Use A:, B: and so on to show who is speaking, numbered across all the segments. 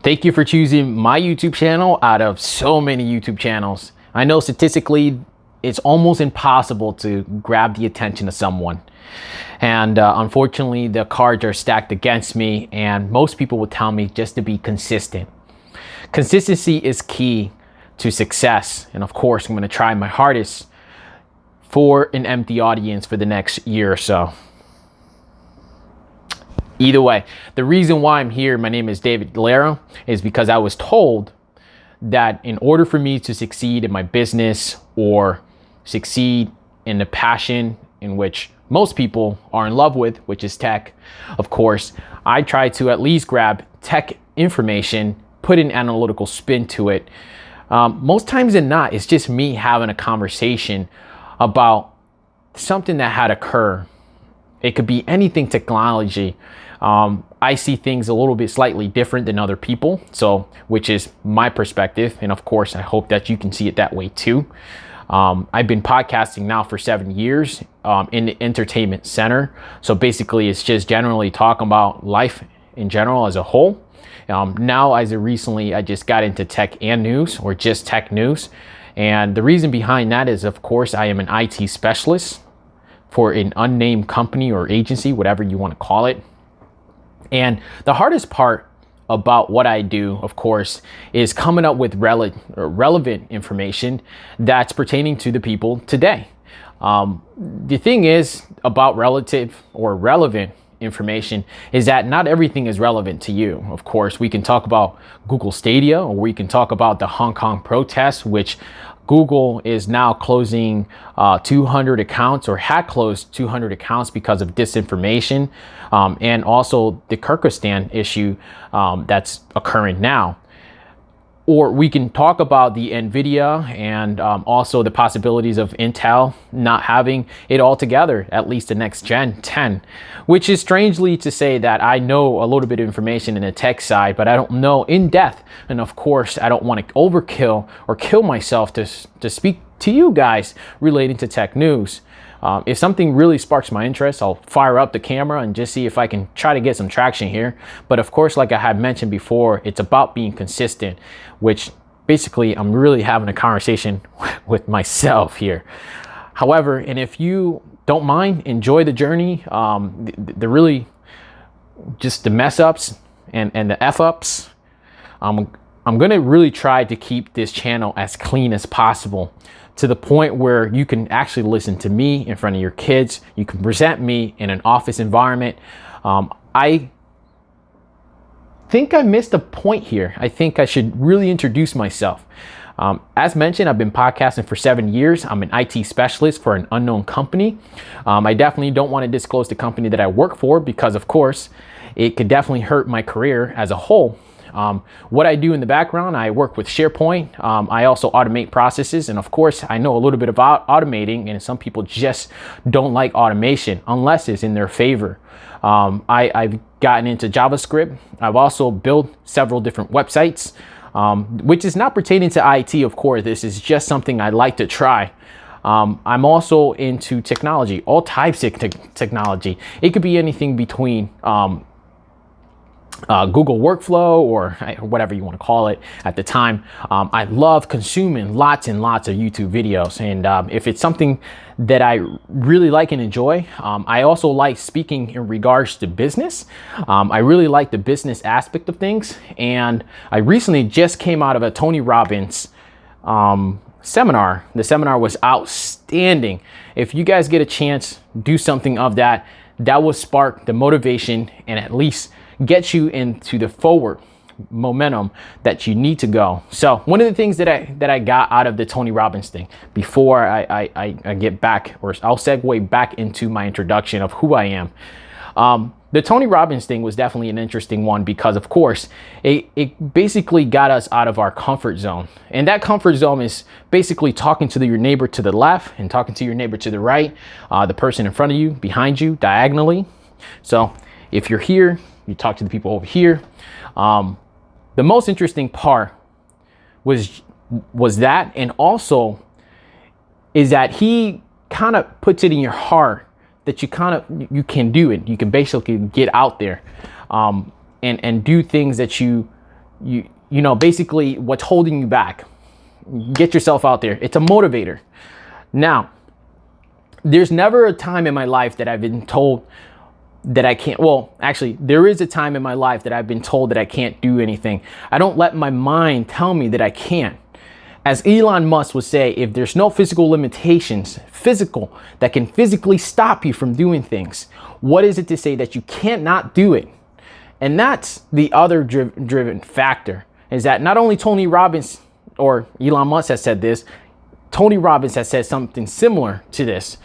A: Thank you for choosing my YouTube channel out of so many YouTube channels. I know statistically it's almost impossible to grab the attention of someone. And unfortunately, the cards are stacked against me, and most people would tell me just to be consistent. Consistency is key to success. And of course, I'm going to try my hardest for an empty audience for the next year or so. Either way, the reason why I'm here, my name is David Galero, is because I was told that in order for me to succeed in my business or succeed in the passion in which most people are in love with, which is tech, of course, I try to at least grab tech information, put an analytical spin to it. Most times than not, it's just me having a conversation about something that had occurred. It could be anything technology. I see things a little bit slightly different than other people, so which is my perspective. And of course, I hope that you can see it that way too. I've been podcasting now for 7 years in the entertainment center. So basically, it's just generally talking about life in general as a whole. Now, as of recently, I just got into tech and news, or just tech news. And the reason behind that is, of course, I am an IT specialist for an unnamed company or agency, whatever you want to call it. And the hardest part about what I do, of course, is coming up with relevant information that's pertaining to the people today. The thing is about relative or relevant information is that not everything is relevant to you. Of course, we can talk about Google Stadia, or we can talk about the Hong Kong protests, which Google is now closing 200 accounts, or had closed 200 accounts because of disinformation, and also the Kyrgyzstan issue that's occurring now. Or we can talk about the NVIDIA and also the possibilities of Intel not having it all together, at least the next Gen 10, which is strangely to say that I know a little bit of information in the tech side, but I don't know in depth. And of course, I don't want to overkill or kill myself to speak to you guys relating to tech news. If something really sparks my interest, I'll fire up the camera and just see if I can try to get some traction here. But of course, like I had mentioned before, it's about being consistent, which basically I'm really having a conversation with myself here. However, and if you don't mind, enjoy the journey, the really just the mess ups and the F ups. I'm going to really try to keep this channel as clean as possible, to the point where you can actually listen to me in front of your kids. You can present me in an office environment. I think I missed a point here. I think I should really introduce myself. As mentioned, I've been podcasting for 7 years. I'm an IT specialist for an unknown company. I definitely don't want to disclose the company that I work for, because of course, it could definitely hurt my career as a whole. What I do in the background, I work with SharePoint. I also automate processes. And of course, I know a little bit about automating, and some people just don't like automation unless it's in their favor. I've gotten into JavaScript. I've also built several different websites, which is not pertaining to IT, of course. This is just something I like to try. I'm also into technology, all types of technology. It could be anything between Google Workflow or whatever you want to call it at the time. I love consuming lots and lots of YouTube videos. And if it's something that I really like and enjoy, I also like speaking in regards to business. I really like the business aspect of things. And I recently just came out of a Tony Robbins seminar. The seminar was outstanding. If you guys get a chance, do something of that. That will spark the motivation and at least get you into the forward momentum that you need to go. So one of the things that I got out of the Tony Robbins thing, before I get back, or I'll segue back into my introduction of who I am. The Tony Robbins thing was definitely an interesting one, because of course it basically got us out of our comfort zone. And that comfort zone is basically talking to your neighbor to the left and talking to your neighbor to the right, the person in front of you, behind you, diagonally. So if you're here, you talk to the people over here. The most interesting part was that, and also is that he kind of puts it in your heart that you can do it. You can basically get out there and do things that you you know, basically what's holding you back. Get yourself out there. It's a motivator. Now, there's never a time in my life that I've been told that I can't. Well, actually, there is a time in my life that I've been told that I can't do anything. I don't let my mind tell me that I can't. As Elon Musk would say, if there's no physical limitations, physical, that can physically stop you from doing things, what is it to say that you can't not do it? And that's the other driven factor, is that not only Tony Robbins or Elon Musk has said this, Tony Robbins has said something similar to this.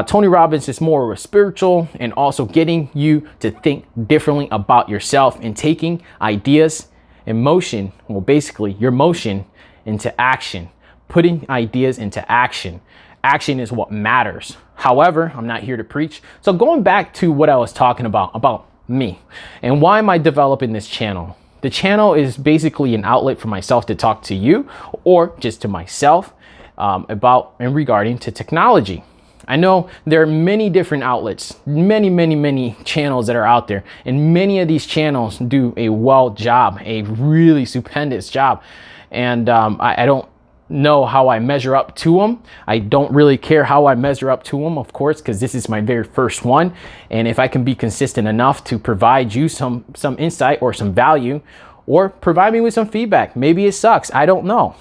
A: Tony Robbins is more of a spiritual and also getting you to think differently about yourself and taking ideas and motion, well, basically your motion into action, putting ideas into action. Action is what matters. However, I'm not here to preach. So going back to what I was talking about me and why am I developing this channel? The channel is basically an outlet for myself to talk to you or just to myself about and regarding to technology. I know there are many different outlets, many channels that are out there, and many of these channels do a a really stupendous job. And I don't know how I measure up to them. I don't really care how I measure up to them, of course, because this is my very first one. And if I can be consistent enough to provide you some insight or some value, or provide me with some feedback, maybe it sucks, I don't know.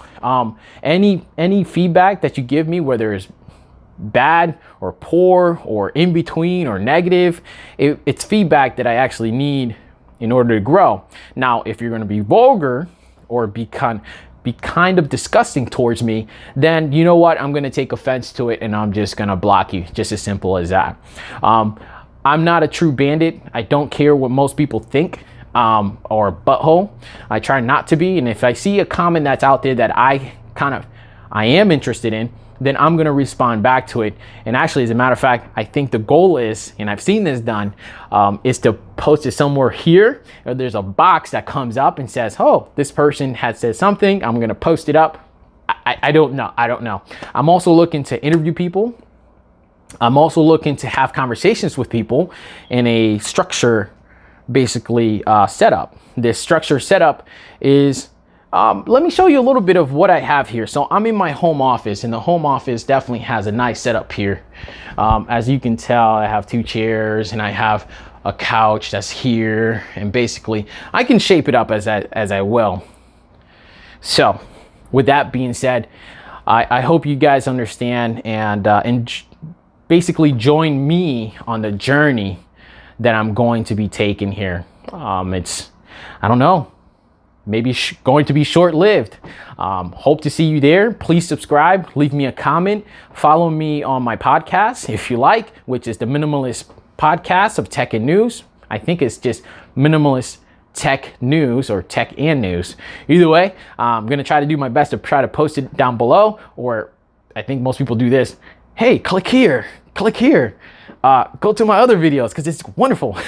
A: Any feedback that you give me, whether it's bad or poor or in between or negative, it's feedback that I actually need in order to grow. Now, if you're going to be vulgar or be kind of disgusting towards me, then you know what? I'm going to take offense to it and I'm just going to block you. Just as simple as that. I'm not a true bandit. I don't care what most people think or butthole. I try not to be. And if I see a comment that's out there that I am interested in, then I'm going to respond back to it. And actually, as a matter of fact, I think the goal is, and I've seen this done, is to post it somewhere here. Or there's a box that comes up and says, oh, this person has said something. I'm going to post it up. I don't know. I'm also looking to interview people. I'm also looking to have conversations with people in a structure, basically setup. This structure setup is, let me show you a little bit of what I have here. So I'm in my home office, and the home office definitely has a nice setup here. As you can tell, I have 2 chairs and I have a couch that's here, and basically I can shape it up as I will. So with that being said, I hope you guys understand and basically join me on the journey that I'm going to be taking here. I don't know, maybe going to be short-lived. Hope to see you there. Please subscribe, leave me a comment, follow me on my podcast if you like, which is the Minimalist Podcast of Tech and News. I think it's just Minimalist Tech News or Tech and News. Either way, I'm gonna try to do my best to try to post it down below, or I think most people do this. Hey, click here. Go to my other videos because it's wonderful.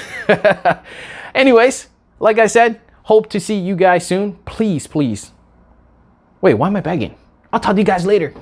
A: Anyways, like I said, hope to see you guys soon. Please. Wait, why am I begging? I'll talk to you guys later.